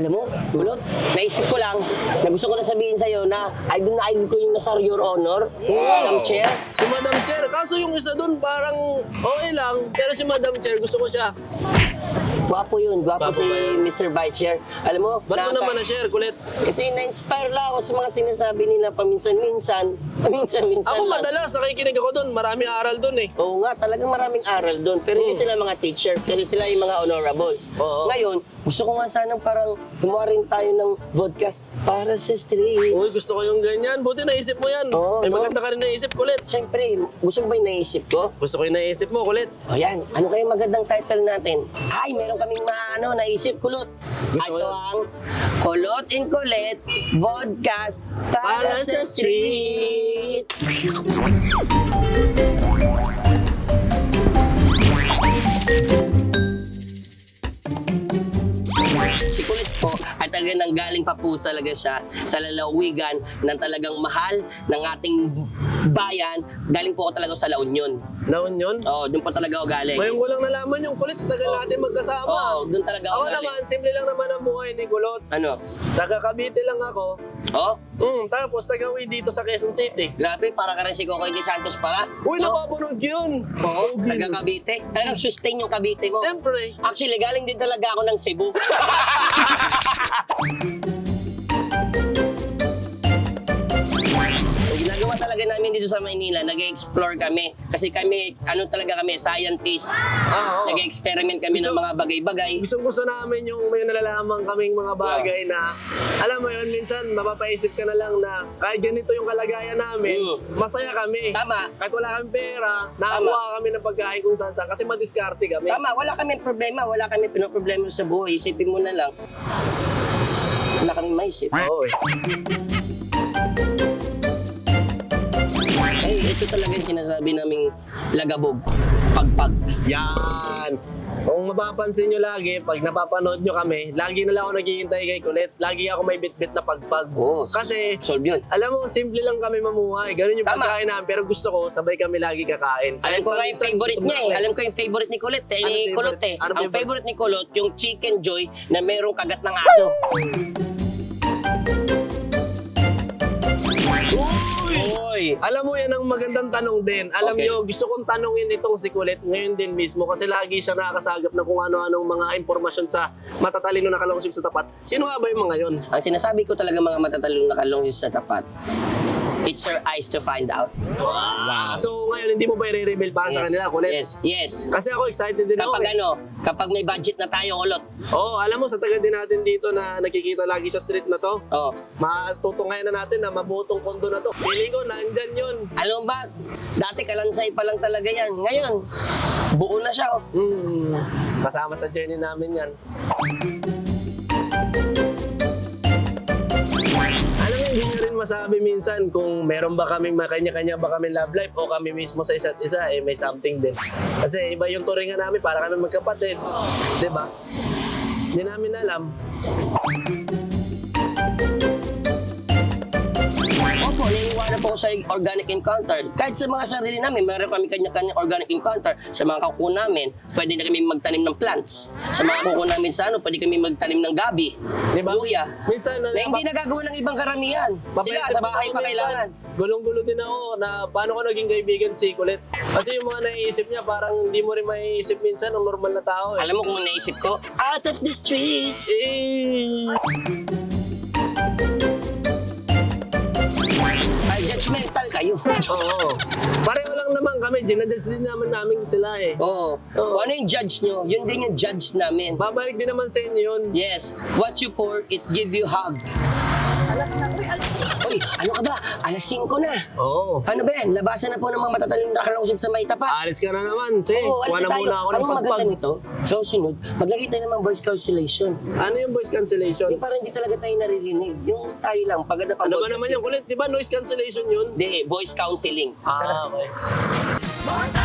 Alam mo, Bulot, naisip ko lang na gusto ko na sabihin sa'yo na idol na idol ko yung nasa Your Honor, Madam Chair. Si Madam Chair. Kaso yung isa dun parang okay lang. Pero si Madam Chair, gusto ko siya. Gwapo yun, gwapo Gwapo si ba yun? Mr. Vice Chair. Alam mo, Ba't mo naman na-share, kulit? kasi na-inspire lang ako sa mga sinasabi nila paminsan-minsan. Paminsan-minsan Ako lang. madalas nakikinig ako dun. Maraming aral dun eh. Oo nga, talagang maraming aral doon. Pero hindi sila mga teachers, kasi sila yung mga honorables. Oo. Ngayon, gusto ko nga sanang parang gumawa rin tayo ng podcast para sa streets. Uy, gusto ko yung ganyan. Buti naisip mo yan. Oo, May no? maganda ka rin naisip, kulit. Siyempre, gusto ko ba yung naisip ko? Gusto ko yung naisip mo, kulit. O yan, ano kaya magandang title natin? Ay, meron kaming naisip, Kulot. Gusto Ito ko ang Kulot and Kulit Podcast para sa streets. Si Kulit po ay talaga nang galing pa po talaga siya sa lalawigan ng talagang mahal ng ating bayan. Galing po ako talaga sa La Union. Naon yun? Oo, doon po talaga ako galing. Ngayon ko lang nalaman yung kulit sa tagal natin magkasama. Oo, doon talaga ako Ako galing. naman, simple lang naman ang buhay ni Kulot. Ano? Taga Cavite lang ako. Oh, Tapos taga-uwi dito sa Quezon City. grabe, para ka rin si Kokoy de Santos pala. Uy, No? napapanood yun! Oo, Pogi. taga Cavite. Talagang sustain yung Cavite mo. Siyempre. Actually, galing din talaga ako ng Cebu. Ang ginagawa talaga namin dito sa Maynila, nag-explore kami. Kasi kami, talaga kami, scientist. Oo. Nag-experiment kami ng mga bagay-bagay. Gusto namin yung may nalalaman kaming mga bagay na, alam mo yun, minsan mapapaisip ka na lang na kahit ganito yung kalagayan namin, masaya kami. Tama. Kahit wala kami pera, nakakuha kami ng pagkain kung saan kasi madiskarte kami. Tama, wala kami problema, wala kami pinoproblema sa buhay. Isipin mo na lang, wala kami maisip. Oo eh. Ay, ito talaga yung sinasabi naming lagabog, pagpag. Yan! Kung mapapansin nyo lagi, pag napapanood nyo kami, lagi na lang ako naghihintay kay Kulit. Lagi ako may bit-bit na pagpag. Oo, Kasi, solve yun. alam mo, simple lang kami mamuhay. Ganun yung Tama. pagkain namin. Pero gusto ko, sabay kami lagi kakain. Alam ko nga yung favorite niya eh. Alam ko yung favorite ni Kulot eh. Ano Ni favorite? Kulot eh. Ano Ang favorite? favorite ni Kulot, yung Chicken Joy na merong kagat ng aso. Uy! Alam mo, yan ang magandang tanong din. Alam Okay. nyo, gusto kong tanongin itong si Kulit ngayon din mismo kasi lagi siya nakakasagap ng kung ano-anong mga impormasyon sa matatalino na kalungsip sa tapat. Sino nga ba yung mga yon? Ang sinasabi ko talaga mga matatalong nakalong sa tapat, it's her eyes to find out. Wow. So ngayon, hindi mo ba i-reveal para sa kanila, Kulit? Yes. Kasi ako excited din ako. Kapag may budget na tayo, Kulot. Oo, alam mo, sa taga din natin dito na nakikita lagi sa street na to, Oh. matutungayan na natin na mabutong kondo na to. Feeling ko, nandyan yun. Alam mo ba, dati kalansay pa lang talaga yan. Ngayon, buo na siya. Oh. Kasama sa journey namin yan. Alam mo, hindi nyo rin masabi minsan kung meron ba kaming kanya-kanya ba kami love life o kami mismo sa isa't isa, eh may something din. Kasi iba yung turingan namin para kami magkapatid. Diba? Hindi namin alam. Opo, naniniwala po ako sa organic encounter. Kahit sa mga sarili namin, meron kami kanya-kanya organic encounter. Sa mga kuko namin, pwede na kami magtanim ng plants. Sa mga kuko namin sa pwede kami magtanim ng gabi, Diba? luya. Minsan, Na hindi nagagawa ng ibang karamihan. Sila sa bahay pa kailangan. Gulong-gulo din ako na paano ko naging kaibigan si Kulit. Kasi yung mga naiisip niya, parang hindi mo rin maiisip minsan ng normal na tao eh. Alam mo kung naisip ko? Out of the streets! Eh, Ay, judgmental kayo. Oo. Pareho lang naman kami, ginadjudge din naman namin sila eh. Oo. Oo. Kung ano yung judge nyo, yun din yung judge namin. Babalik din naman sa inyo yun. Yes, what you pour, it's give you hug. Uy, ano ka ba? Alas 5 na. Oo. Ano ba yan? Labasan na po ng mga matatalim na kalungsip sa may tapat. Alis ka na naman, Che. Oo, Kuha alis na tayo. muna ako ng Ang maganda pagpag. nito, sa susunod, maglagay tayo ng voice cancellation. Ano yung voice cancellation? Yung parang hindi talaga tayo naririnig. Yung tayo lang, paganda pang Ano ba voice naman yung Kulit? Di ba noise cancellation yun? Hindi, voice counseling. Ah, okay.